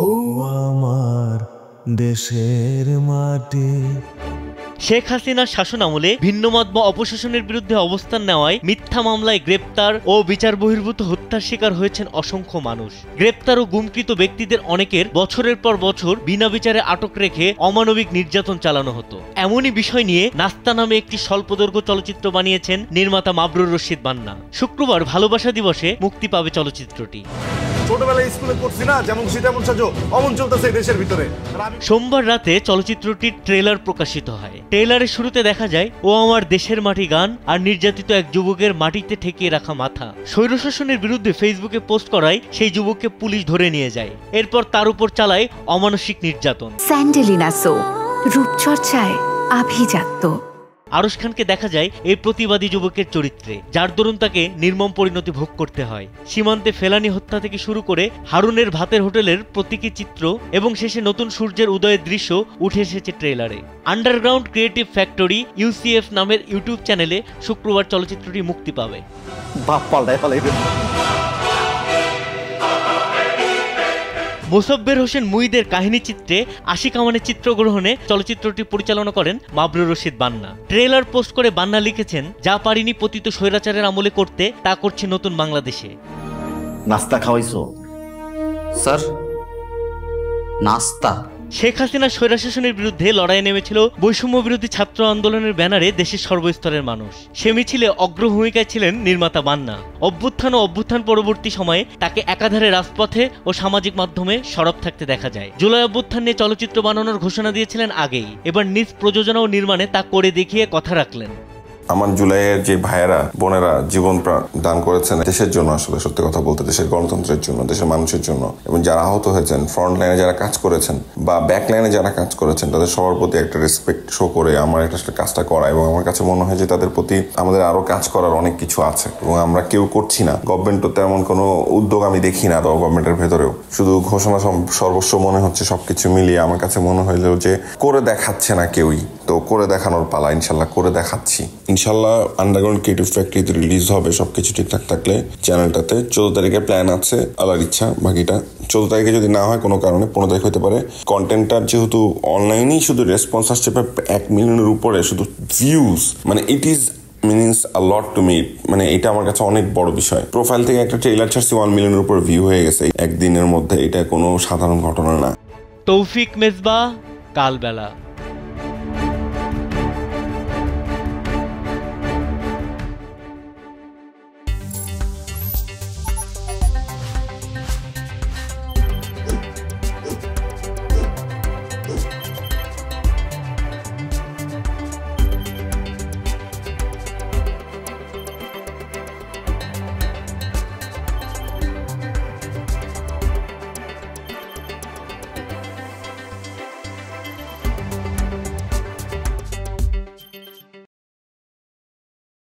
ও আমার দেশের মাটি। শেখ হাসিনার শাসন আমলে ভিন্নমত বা অপশাসনের বিরুদ্ধে অবস্থান নেওয়ায় মিথ্যা মামলায় গ্রেপ্তার ও বিচার বহির্ভূত হত্যার শিকার হয়েছেন অসংখ্য মানুষ। গ্রেপ্তার ও গুমকৃত ব্যক্তিদের অনেকের বছরের পর বছর বিনা বিচারে আটক রেখে অমানবিক নির্যাতন চালানো হতো। এমনই বিষয় নিয়ে নাস্তা নামে একটি স্বল্পদৈর্ঘ্য চলচ্চিত্র বানিয়েছেন নির্মাতা মাবরুর রশিদ বান্না। শুক্রবার ভালোবাসা দিবসে মুক্তি পাবে চলচ্চিত্রটি। ছোটবেলায় স্কুলে পড়ছি না, যেমন তেমন সাজো, অমন চলতেছে দেশের ভিতরে। সোমবার রাতে চলচ্চিত্রটির ট্রেলার প্রকাশিত হয়। ট্রেলারের শুরুতে দেখা যায় ও আমার দেশের মাটি গান আর নির্যাতিত এক যুবকের মাটিতে ঠেকিয়ে রাখা মাথা। স্বৈরশাসনের বিরুদ্ধে ফেসবুকে পোস্ট করায় সেই যুবককে পুলিশ ধরে নিয়ে যায়। এরপর তার উপর চালায় অমানসিক নির্যাতন। স্যান্ডেলিনা সো, রূপচর্চায় আভিজাত্য। আরশ খানকে দেখা যায় এই প্রতিবাদী যুবকের চরিত্রে, যার দরুন তাকে নির্মম পরিণতি ভোগ করতে হয়। সীমান্তে ফেলানি হত্যা থেকে শুরু করে হারুনের ভাতের হোটেলের প্রতীকী চিত্র এবং শেষে নতুন সূর্যের উদয়ের দৃশ্য উঠে এসেছে ট্রেলারে। আন্ডারগ্রাউন্ড ক্রিয়েটিভ ফ্যাক্টরি ইউসিএফ নামের ইউটিউব চ্যানেলে শুক্রবার চলচ্চিত্রটি মুক্তি পাবে। মোসাব্বের হোসেন মুঈদের কাহিনী চিত্রে আশিক আমানের চিত্রগ্রহণে চলচ্চিত্রটি পরিচালনা করেন মাবরুর রশিদ বান্না। ট্রেলার পোস্ট করে বান্না লিখেছেন, যা পারিনি পতিত স্বৈরাচারের আমলে করতে, তা করছি নতুন বাংলাদেশে। নাস্তা খাওয়াইছো স্যার? নাস্তা? শেখ হাসিনা স্বৈরশাসনের বিরুদ্ধে লড়াইয়ে নেমেছিল বৈষম্য বিরোধী ছাত্র আন্দোলনের ব্যানারে দেশের সর্বস্তরের মানুষ। সে মিছিলে অগ্রভূমিকায় ছিলেন নির্মাতা বান্না। অভ্যুত্থান ও অভ্যুত্থান পরবর্তী সময়ে তাকে একাধারে রাজপথে ও সামাজিক মাধ্যমে সরব থাকতে দেখা যায়। জুলাই অভ্যুত্থান নিয়ে চলচ্চিত্র বানানোর ঘোষণা দিয়েছিলেন আগেই, এবার নিজ প্রযোজনা ও নির্মাণে তা করে দেখিয়ে কথা রাখলেন। আমার জুলাইয়ের যে ভাইয়েরা বোনেরা জীবন দান করেছেন দেশের জন্য, আসলে সত্যি কথা বলতে দেশের গণতন্ত্রের জন্য, দেশের মানুষের জন্য, এবং যারা আহত হয়েছেন, ফ্রন্ট লাইনে যারা কাজ করেছেন বা ব্যাক লাইনে যারা কাজ করেছেন, তাদের সবার প্রতি একটা রেসপেক্ট শো করে আমার একটা কাজটা করা। এবং আমার কাছে মনে হয় যে তাদের প্রতি আমাদের আরো কাজ করার অনেক কিছু আছে এবং আমরা কেউ করছি না। গভর্নমেন্টও তেমন কোনো উদ্যোগ আমি দেখি না গভর্নমেন্টের ভেতরেও, শুধু ঘোষণা সর্বস্ব মনে হচ্ছে। সবকিছু মিলিয়ে আমার কাছে মনে হইলেও যে করে দেখাচ্ছে না কেউই, তো করে দেখানোর পালা। ইনশাল্লাহ করে দেখাচ্ছি। ইনশাল্লাহ আন্ডারগ্রাউন্ড ক্রিয়েটিভ ফ্যাক্টরিতে রিলিজ হবে সবকিছু ঠিকঠাক থাকলে চ্যানেলটাতে। 14 তারিখে প্ল্যান আছে, আল্লাহর ইচ্ছা। বাকিটা 14 তারিখে যদি না হয় কোনো কারণে 15 তারিখ হতে পারে। কন্টেন্টটার যেহেতু অনলাইনেই শুধু রেসপন্স আসছে 1 মিলিয়নের উপরে, শুধু ভিউজ, মানে it is meanings a lot to me. মানে এটা আমার কাছে অনেক বড় বিষয়। প্রোফাইল থেকে একটা ট্রেলার ছাড়ছি, 1 মিলিয়নের উপর ভিউ হয়ে গেছে একদিনের মধ্যে। এটা কোনো সাধারণ ঘটনা না। তৌফিক মেজবা, কালবেলা।